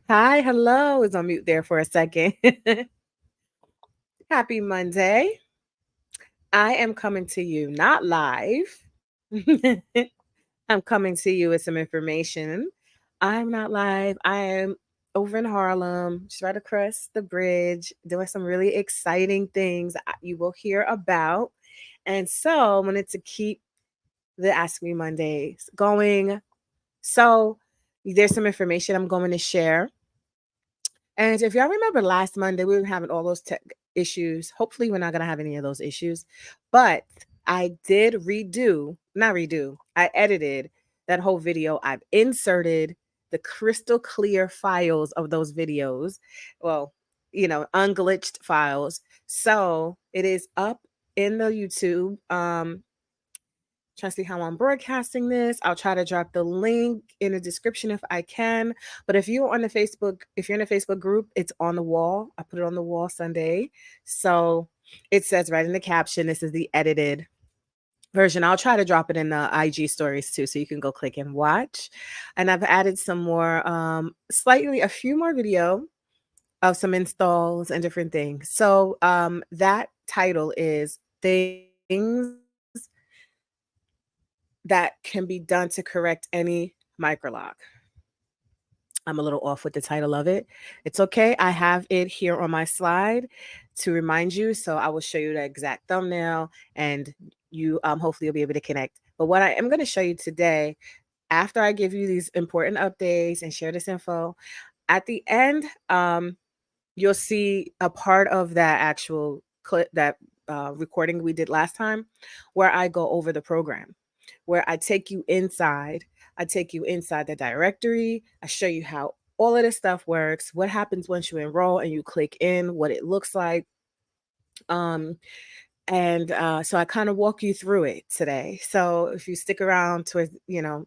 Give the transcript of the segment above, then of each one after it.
Hi, hello. Was on mute there for a second. Happy Monday. I am coming to you not live. I'm coming to you with some information. I'm not live. I am over in Harlem, just right across the bridge, doing some really exciting things you will hear about. And so I wanted to keep the Ask Me Mondays going. So there's some information I'm going to share. And if y'all remember last Monday, we were having all those tech issues. Hopefully, we're not going to have any of those issues. But I did not redo, I edited that whole video. I've inserted the crystal clear files of those videos. Well, unglitched files. So it is up in the YouTube. Trying to see how I'm broadcasting this. I'll try to drop the link in the description if I can. But if you're in a Facebook group, it's on the wall. I put it on the wall Sunday. So it says right in the caption, this is the edited version. I'll try to drop it in the IG stories too, so you can go click and watch. And I've added some more, a few more video of some installs and different things. So that title is Things that can be done to correct any microloc. I'm a little off with the title of it. It's okay. I have it here on my slide to remind you. So I will show you the exact thumbnail and you hopefully you'll be able to connect. But what I am going to show you today, after I give you these important updates and share this info, at the end, you'll see a part of that actual clip, that recording we did last time, where I go over the program, where I take you inside. I take you inside the directory. I show you how all of this stuff works, what happens once you enroll and you click in, what it looks like. And so I kind of walk you through it today. So if you stick around to, the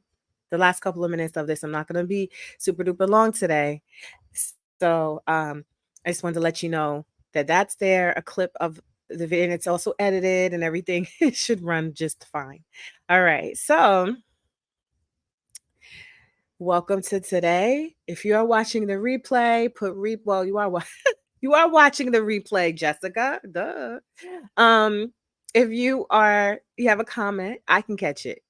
last couple of minutes of this, I'm not going to be super duper long today. So I just wanted to let you know that that's there, a clip of the video, and it's also edited and everything. It should run just fine. All right. So welcome to today. If you are watching the replay, you are watching the replay, Jessica. Duh. If you have a comment, I can catch it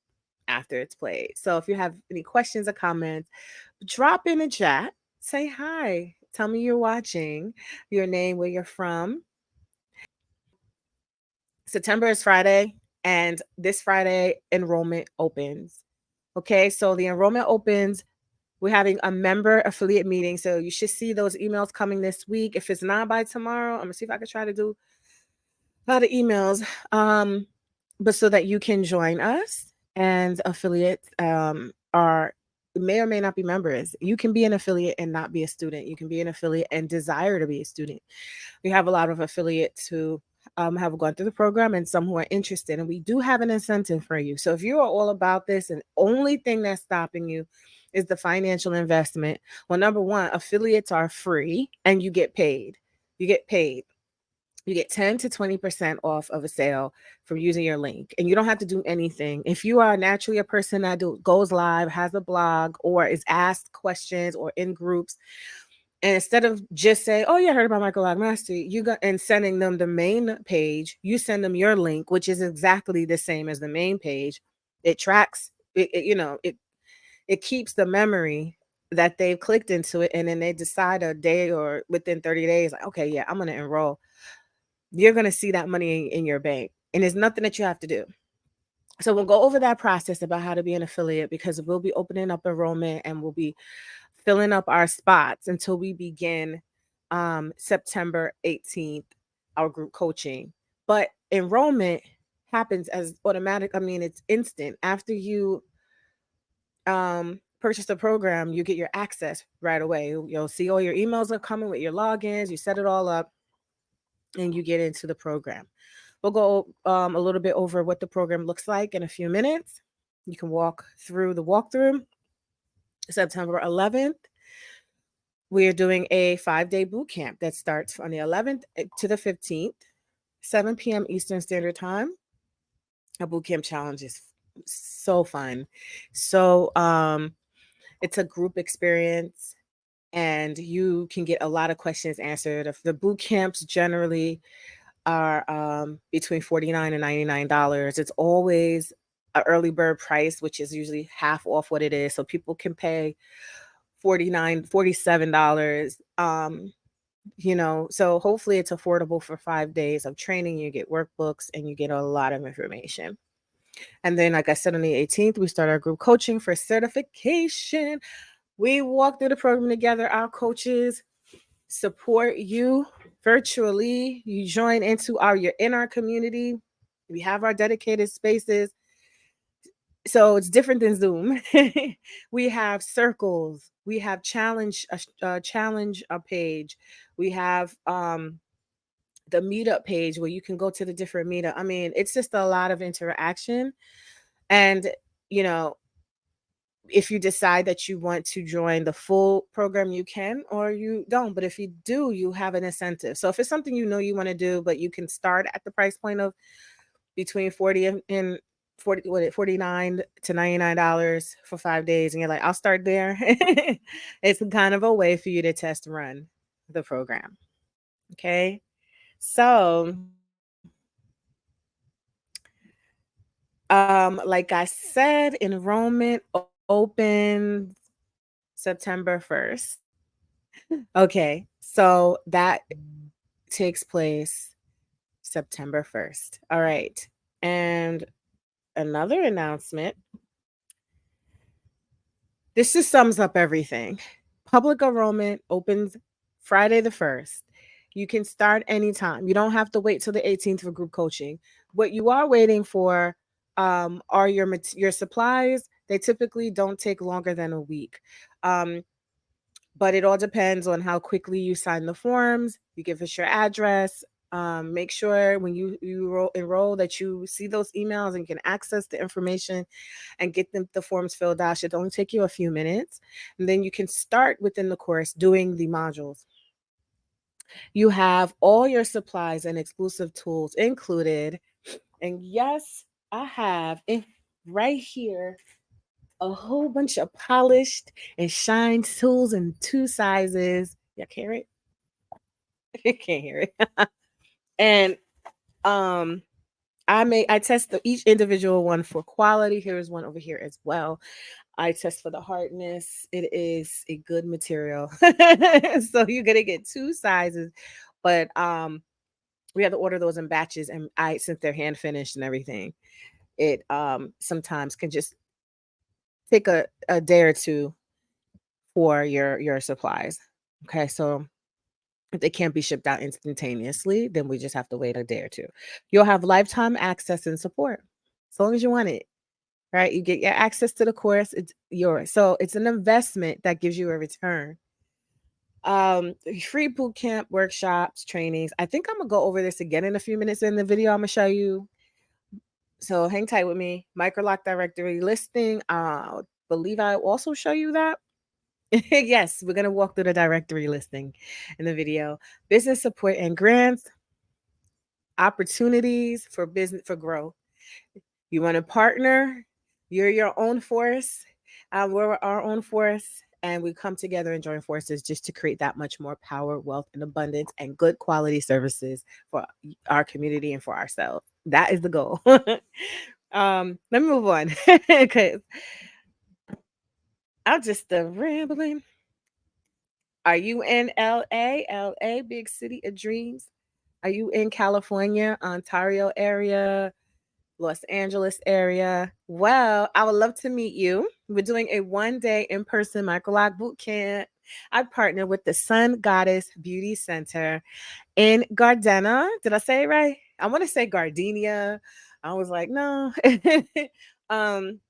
after it's played. So if you have any questions or comments, drop in the chat. Say hi. Tell me you're watching, your name, where you're from. September is Friday, and this Friday enrollment opens. Okay, so the enrollment opens. We're having a member affiliate meeting, so you should see those emails coming this week. If it's not by tomorrow, I'm gonna see if I can try to do a lot of emails, but so that you can join us. And affiliates are may or may not be members. You can be an affiliate and not be a student. You can be an affiliate and desire to be a student. We have a lot of affiliates who have gone through the program and some who are interested, and we do have an incentive for you. So if you are all about this and only thing that's stopping you is the financial investment, well, number one, affiliates are free and you get paid. You get paid. You get 10 to 20% off of a sale from using your link. And you don't have to do anything. If you are naturally a person that goes live, has a blog, or is asked questions or in groups, and instead of just saying, "Oh, yeah, I heard about Microloc Mastery," and sending them the main page, you send them your link, which is exactly the same as the main page. It tracks it keeps the memory that they've clicked into it, and then they decide a day or within 30 days, like, okay, yeah, I'm going to enroll. You're going to see that money in your bank, and there's nothing that you have to do. So we'll go over that process about how to be an affiliate, because we'll be opening up enrollment and we'll be filling up our spots until we begin September 18th, our group coaching. But enrollment happens as automatic. I mean, it's instant. After you purchase the program, you get your access right away. You'll see all your emails are coming with your logins. You set it all up and you get into the program. We'll go a little bit over what the program looks like in a few minutes. You can walk through the walkthrough. September 11th, we are doing a 5-day boot camp that starts on the 11th to the 15th, 7 p.m. Eastern Standard Time. A boot camp challenge is so fun. So it's a group experience. and you can get a lot of questions answered. The boot camps generally are between $49 and $99. It's always an early bird price, which is usually half off what it is. So people can pay $47. So hopefully it's affordable for 5 days of training. You get workbooks and you get a lot of information. And then, like I said, on the 18th, we start our group coaching for certification. We walk through the program together. Our coaches support you virtually. You join you're in our community. We have our dedicated spaces. So it's different than Zoom. We have circles. We have challenge page. We have the meetup page where you can go to the different meetup. I mean, it's just a lot of interaction. And you know, if you decide that you want to join the full program, you can, or you don't. But if you do, you have an incentive. So if it's something you want to do, but you can start at the price point of between 40 and 40, what, 49 to $99 for 5 days, and you're like, I'll start there. It's kind of a way for you to test run the program. Okay. So like I said, enrollment opens September 1st. Okay, so that takes place September 1st. All right. And another announcement. This just sums up everything. Public enrollment opens Friday the 1st. You can start anytime. You don't have to wait till the 18th for group coaching. What you are waiting for are your supplies. They typically don't take longer than a week. But it all depends on how quickly you sign the forms. You give us your address. Make sure when you enroll that you see those emails and can access the information and get the forms filled out. It should only take you a few minutes. And then you can start within the course doing the modules. You have all your supplies and exclusive tools included. And yes, I have right here a whole bunch of polished and shined tools in 2 sizes. Y'all hear it? You can't hear it. And um I test each individual one for quality. Here's one over here as well. I test for the hardness. It is a good material. So you're gonna get 2 sizes, but we have to order those in batches, and since they're hand finished and everything, it sometimes can just take a day or two for your supplies. Okay, so if they can't be shipped out instantaneously, then we just have to wait a day or two. You'll have lifetime access and support as long as you want it, right? You get your access to the course, it's yours. So it's an investment that gives you a return. Free boot camp, workshops, trainings. I think I'm gonna go over this again in a few minutes in the video I'm gonna show you. So hang tight with me. Microloc directory listing. Believe I also show you that. Yes, we're gonna walk through the directory listing in the video. Business support and grants, opportunities for business for growth. You want to partner? You're your own force. We're our own force, and we come together and join forces just to create that much more power, wealth, and abundance, and good quality services for our community and for ourselves. That is the goal. Let me move on because I'm just rambling. Are you in LA? LA, big city of dreams? Are you in California, Ontario area, Los Angeles area? Well, I would love to meet you. We're doing a 1-day in-person Microloc boot camp. I partner with the Sun Goddess Beauty Center in Gardena. Did I say it right? I want to say Gardenia. I was like, no. um,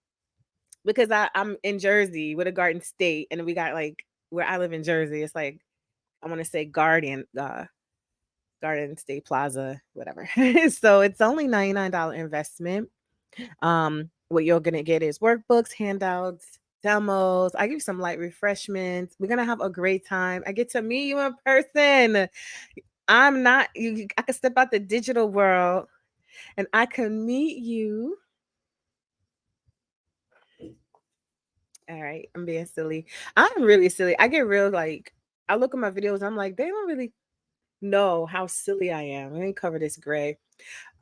because I'm in Jersey with a Garden State, and we got like where I live in Jersey, it's like I want to say Garden State Plaza, whatever. So it's only $99 investment. What you're gonna get is workbooks, handouts, demos. I give you some light refreshments. We're gonna have a great time. I get to meet you in person. I'm not you. I can step out the digital world, and I can meet you All right, I'm being silly. I'm really silly. I get real like I look at my videos. I'm like, they don't really know how silly I am. Let me cover this gray.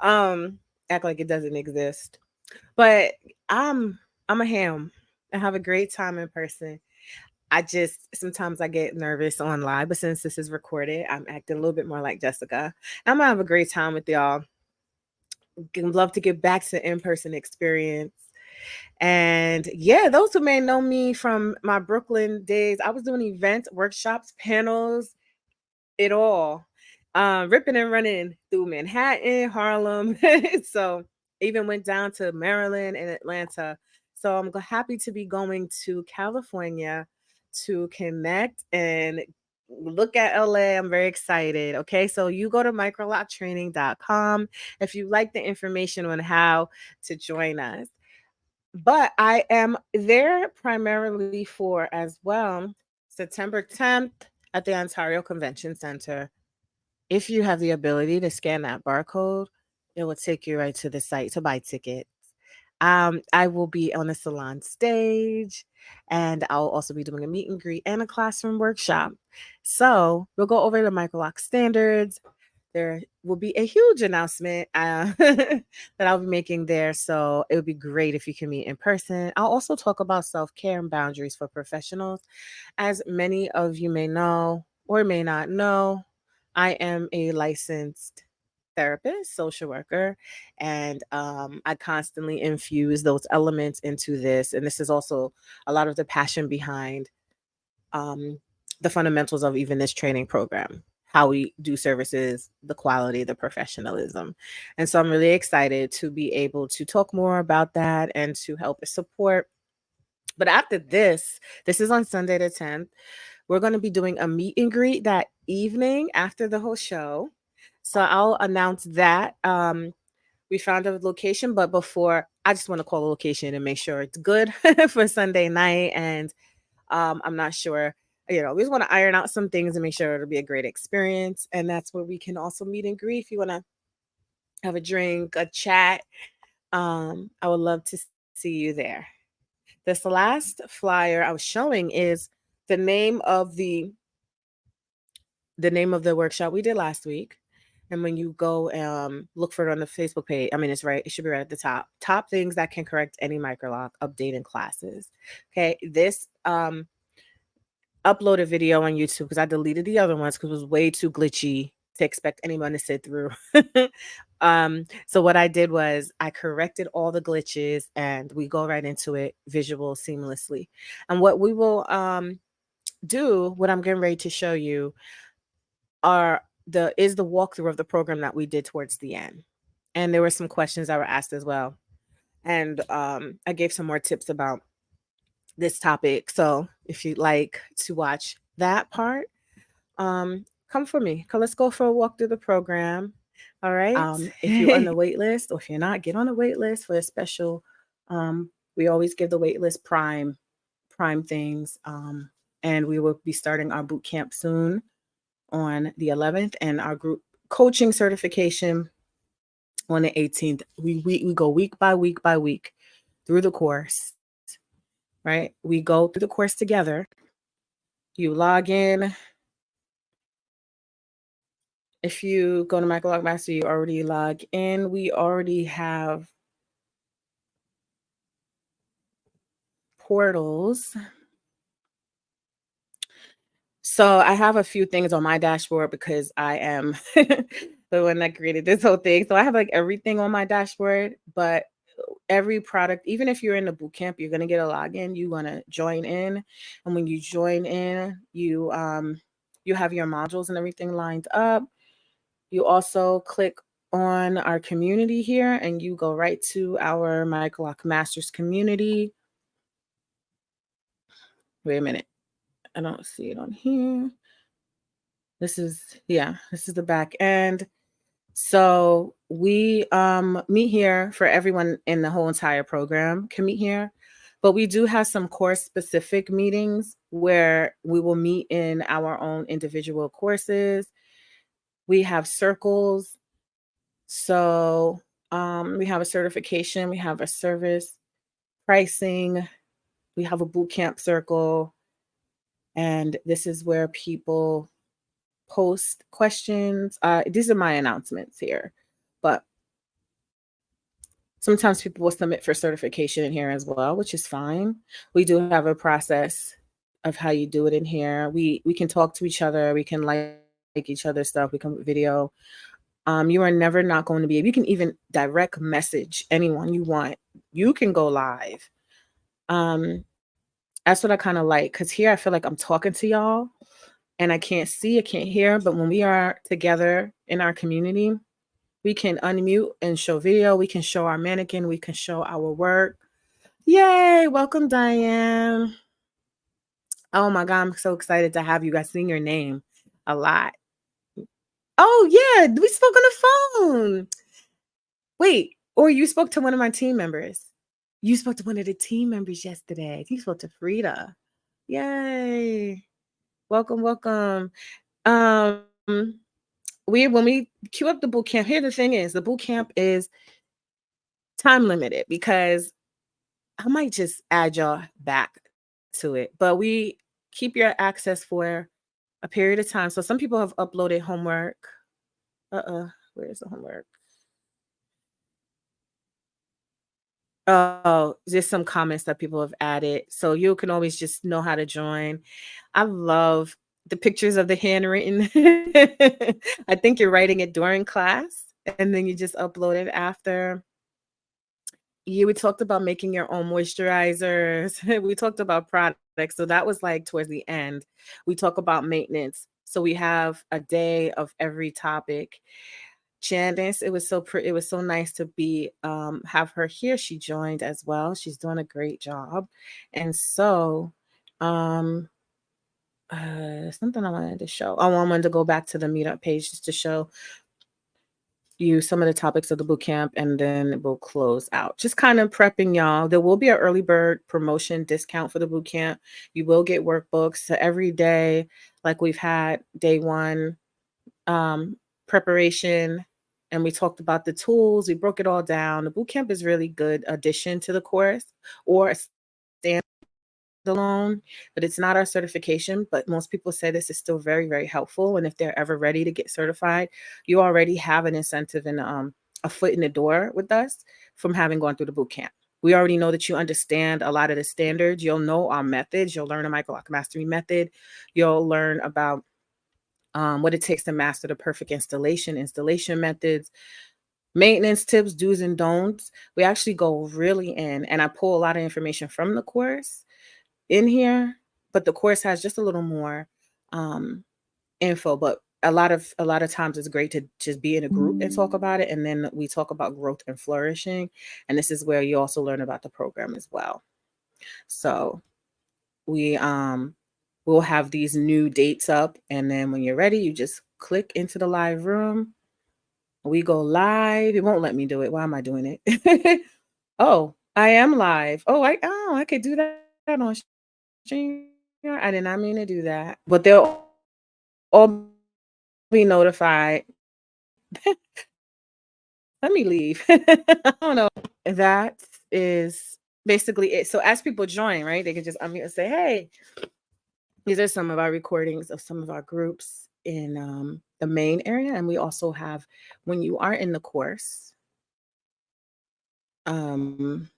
Um, act like it doesn't exist. But I'm I'm a ham. I have a great time in person. I just sometimes I get nervous on live, but since this is recorded, I'm acting a little bit more like Jessica. I'm gonna have a great time with y'all. Love to get back to in-person experience. And yeah, those who may know me from my Brooklyn days, I was doing events, workshops, panels, it all. Ripping and running through Manhattan, Harlem. So even went down to Maryland and Atlanta. So I'm happy to be going to California to connect and look at LA. I'm very excited. Okay. So you go to microloctraining.com if you like the information on how to join us. But I am there primarily for as well September 10th at the Ontario Convention Center. If you have the ability to scan that barcode, it will take you right to the site to buy tickets. I will be on a salon stage and I'll also be doing a meet and greet and a classroom workshop. So we'll go over the Microloc standards. There will be a huge announcement that I'll be making there. So it would be great if you can meet in person. I'll also talk about self care and boundaries for professionals. As many of you may know or may not know, I am a licensed therapist, social worker, and I constantly infuse those elements into this. And this is also a lot of the passion behind um, the fundamentals of even this training program, how we do services, the quality, the professionalism. And so I'm really excited to be able to talk more about that and to help support. But after this is on Sunday the 10th. We're going to be doing a meet and greet that evening after the whole show. So I'll announce that. We found a location, but before I just want to call the location and make sure it's good for Sunday night. And I'm not sure, we just want to iron out some things and make sure it'll be a great experience. And that's where we can also meet and greet if you want to have a drink, a chat. I would love to see you there. This last flyer I was showing is the name of the name of the workshop we did last week. And when you go look for it on the Facebook page, I mean, it's right, it should be right at the top. Top things that can correct any microloc update in classes. Okay. This uploaded video on YouTube because I deleted the other ones because it was way too glitchy to expect anyone to sit through. So what I did was I corrected all the glitches and we go right into it visual seamlessly. And what we will do, what I'm getting ready to show you are the walkthrough of the program that we did towards the end. And there were some questions that were asked as well. And I gave some more tips about this topic. So if you'd like to watch that part, come for me. Let's go for a walk through the program. All right. If you're on the wait list or if you're not, get on the wait list for a special. We always give the wait list prime things. And we will be starting our boot camp soon on the 11th and our group coaching certification on the 18th. We go week by week by week through the course, right? We go through the course together. You log in. If you go to Microloc Master, you already log in. We already have portals. So I have a few things on my dashboard because I am the one that created this whole thing. So I have like everything on my dashboard, but every product, even if you're in the boot camp, you're gonna get a login. You wanna join in, and when you join in, you have your modules and everything lined up. You also click on our community here, and you go right to our Microloc Masters community. Wait a minute, I don't see it on here. This is the back end. So we meet here for everyone in the whole entire program can meet here. But we do have some course specific meetings where we will meet in our own individual courses. We have circles. So we have a certification, we have a service, pricing, We have a boot camp circle, and this is where people post questions. These are my announcements here, but sometimes people will submit for certification in here as well, which is fine. We do have a process of how you do it in here. We can talk to each other, we can like each other's stuff, we can video. You are never not going to be. You can even direct message anyone you want. You can go live. Um, that's what I kind of like, because here I feel like I'm talking to y'all and I can't see, I can't hear. But when we are together in our community, we can unmute and show video. We can show our mannequin. We can show our work. Yay! Welcome, Diane. Oh my God, I'm so excited to have you guys seeing your name a lot. Oh yeah, we spoke on the phone. Wait, or you spoke to one of my team members. You spoke to one of the team members yesterday. You spoke to Frida. Yay. Welcome, welcome. Um, when we queue up the boot camp, here the thing is the boot camp is time limited because I might just add y'all back to it, but we keep your access for a period of time. So some people have uploaded homework. Where's the homework? Oh, just some comments that people have added. So you can always just know how to join. I love the pictures of the handwritten. I think you're writing it during class and then you just upload it after. Yeah, we talked about making your own moisturizers. We talked about products. So that was like towards the end. We talk about maintenance. So we have a day of every topic. Janice, it was so nice to be have her here. She joined as well. She's doing a great job. And so um something I wanted to show. Oh, I wanted to go back to the meetup page just to show you some of the topics of the boot camp, and then we'll close out. Just kind of prepping y'all. There will be an early bird promotion discount for the boot camp. You will get workbooks. So every day, like we've had day one, preparation, and we talked about the tools. We broke it all down. The boot camp is really good addition to the course or a standalone, but it's not our certification. But most people say this is still very, very helpful. And if they're ever ready to get certified, you already have an incentive and a foot in the door with us from having gone through the boot camp. We already know that you understand a lot of the standards. You'll know our methods. You'll learn a Microloc mastery method. You'll learn about what it takes to master the perfect installation methods, maintenance tips, do's and don'ts. We actually go really in, and I pull a lot of information from the course in here, but the course has just a little more info. But a lot of times it's great to just be in a group and talk about it, and then we talk about growth and flourishing, and this is where you also learn about the program as well. So we we'll have these new dates up, and then when you're ready, you just click into the live room. We go live. It won't let me do it. Why am I doing it? Oh, I am live. I could do that on stream. I did not mean to do that, but they'll all be notified. Let me leave. I don't know. That is basically it. So as people join, right, they can just unmute and say, "Hey, these are some of our recordings of some of our groups in the main area." And we also have, when you are in the course, um,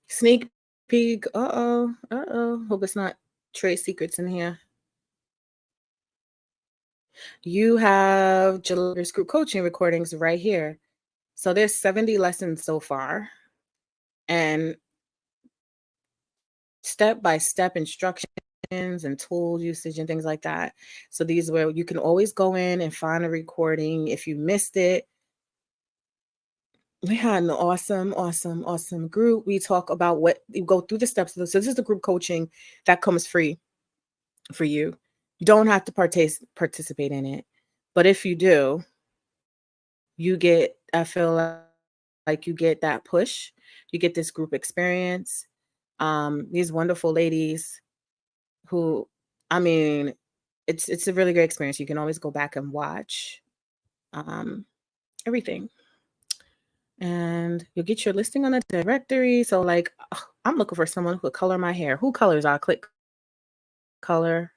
sneak peek. Hope it's not trade secrets in here. You have July's group coaching recordings right here. So there's 70 lessons so far, and step-by-step instructions and tool usage and things like that. So these where you can always go in and find a recording if you missed it. We had an awesome group. We talk about what you go through the steps. So this is the group coaching that comes free for you. You don't have to participate in it. But if you do, I feel like you get that push. You get this group experience. These wonderful ladies who, I mean, it's a really great experience. You can always go back and watch everything. and you'll get your listing on a directory. So like, I'm looking for someone who could color my hair. Who colors? I'll click color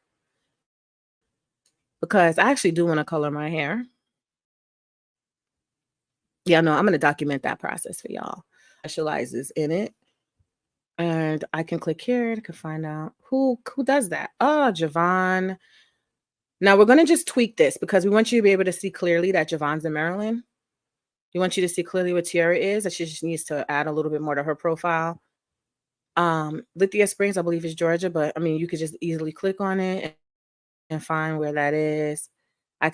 because I actually do want to color my hair. Yeah, no, I'm going to document that process for y'all. Specializes in it. And I can click here to find out who does that. Oh, Javon. Now we're going to just tweak this because we want you to be able to see clearly that Javon's in Maryland. We want you to see clearly what Tiara is, that she just needs to add a little bit more to her profile. Lithia Springs, I believe, is Georgia, but I mean, you could just easily click on it and find where that is. I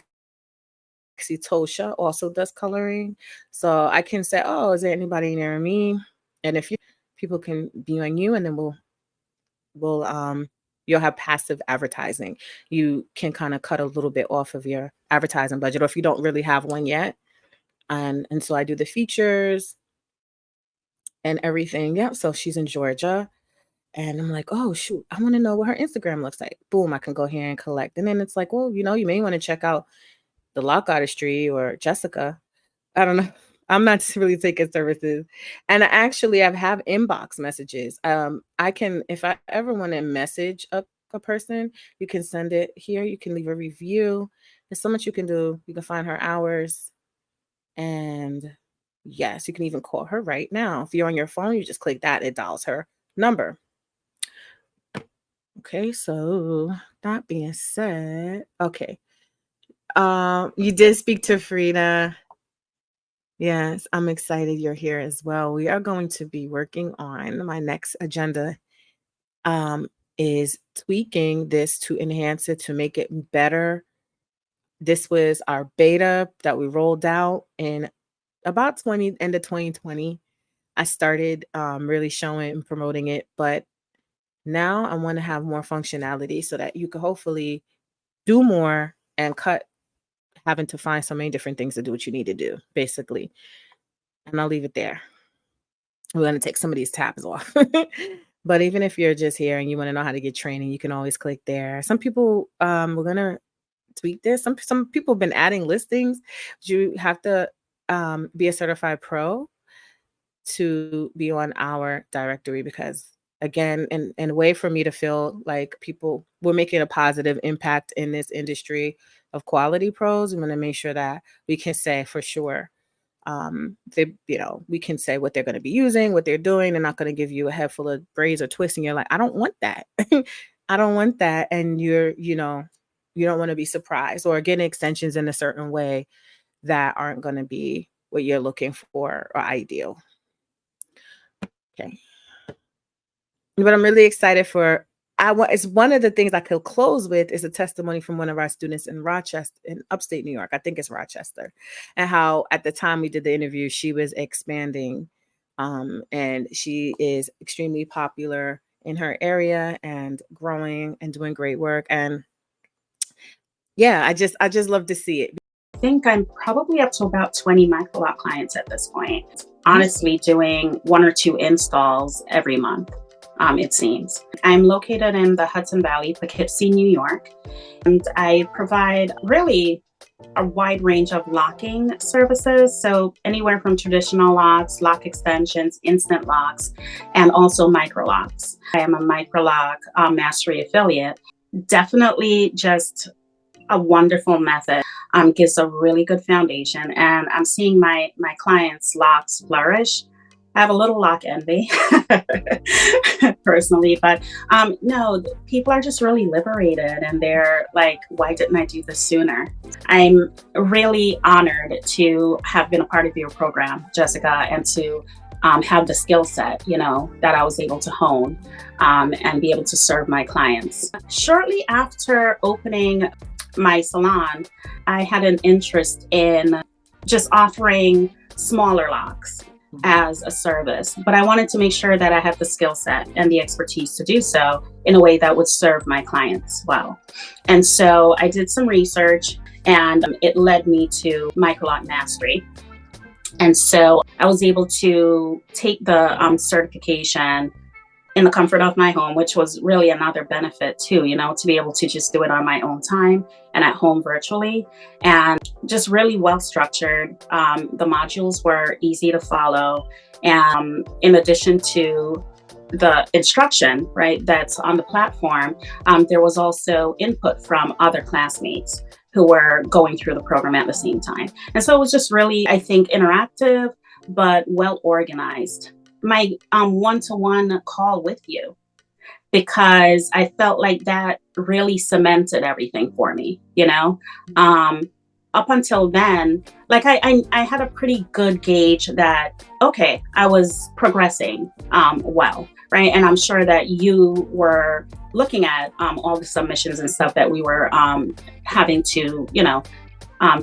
see Tosha also does coloring. So I can say, oh, is there anybody near me? And if people can be on you, and then you'll have passive advertising. You can kind of cut a little bit off of your advertising budget, or if you don't really have one yet. And so I do the features and everything. Yeah. So she's in Georgia. And I'm like, oh, shoot, I want to know what her Instagram looks like. Boom, I can go here and collect. And then it's like, well, you may want to check out the Lock Artistry or Jessica. I don't know. I'm not really taking services. And actually, I have inbox messages. I can, if I ever want to message a person, you can send it here. You can leave a review. There's so much you can do. You can find her hours. And yes, you can even call her right now. If you're on your phone, you just click that. It dials her number. Okay, so that being said, okay. You did speak to Frida. Yes, I'm excited you're here as well. We are going to be working on my next agenda is tweaking this to enhance it, to make it better. This was our beta that we rolled out in about end of 2020. I started really showing and promoting it, but now I want to have more functionality so that you could hopefully do more and cut having to find so many different things to do what you need to do, basically. And I'll leave it there. We're going to take some of these tabs off. But even if you're just here and you want to know how to get training, you can always click there. Some people, we're going to tweak this. Some people have been adding listings. You have to be a certified pro to be on our directory, because again, and a way for me to feel like we're making a positive impact in this industry of quality pros. We want to make sure that we can say for sure, we can say what they're going to be using, what they're doing. They're not going to give you a head full of braids or twists, and you're like, I don't want that. I don't want that. And you don't want to be surprised or getting extensions in a certain way that aren't going to be what you're looking for or ideal. Okay. But I'm really excited for, it's one of the things I could close with is a testimony from one of our students in Rochester, in upstate New York. I think it's Rochester. And how at the time we did the interview, she was expanding and she is extremely popular in her area and growing and doing great work. And yeah, I just love to see it. I think I'm probably up to about 20 Microloc clients at this point. Honestly, doing 1 or 2 installs every month, it seems. I'm located in the Hudson Valley, Poughkeepsie, New York, and I provide really a wide range of locking services. So anywhere from traditional locks, lock extensions, instant locks, and also Microlocs. I am a Microloc Mastery affiliate. Definitely just a wonderful method. Gives a really good foundation, and I'm seeing my clients' locks flourish. I have a little lock envy personally, but no, people are just really liberated and they're like, why didn't I do this sooner? I'm really honored to have been a part of your program, Jessica, and to have the skill set, that I was able to hone and be able to serve my clients. Shortly after opening my salon, I had an interest in just offering smaller locks as a service, but I wanted to make sure that I had the skill set and the expertise to do so in a way that would serve my clients well. And so I did some research, and it led me to Microloc Mastery. And so I was able to take the certification in the comfort of my home, which was really another benefit too, to be able to just do it on my own time and at home virtually, and just really well structured. The modules were easy to follow. And in addition to the instruction, right, that's on the platform, there was also input from other classmates who were going through the program at the same time. And so it was just really, I think, interactive, but well organized. My one-to-one call with you, because I felt like that really cemented everything for me, you know? Up until then, like I had a pretty good gauge that, okay, I was progressing well, right? And I'm sure that you were looking at all the submissions and stuff that we were having to,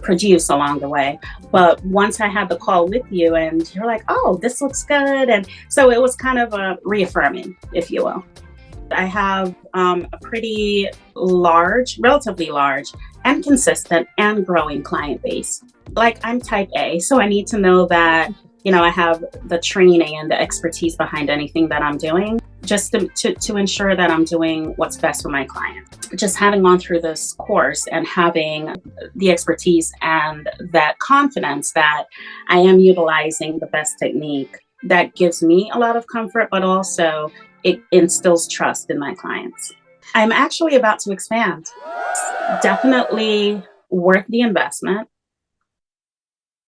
produce along the way. But once I had the call with you and you're like, oh, this looks good. And so it was kind of a reaffirming, if you will. I have a pretty large, relatively large, and consistent and growing client base. Like, I'm type A, so I need to know that, I have the training and the expertise behind anything that I'm doing, just to ensure that I'm doing what's best for my client. Just having gone through this course and having the expertise and that confidence that I am utilizing the best technique, that gives me a lot of comfort, but also it instills trust in my clients. I'm actually about to expand. Definitely worth the investment.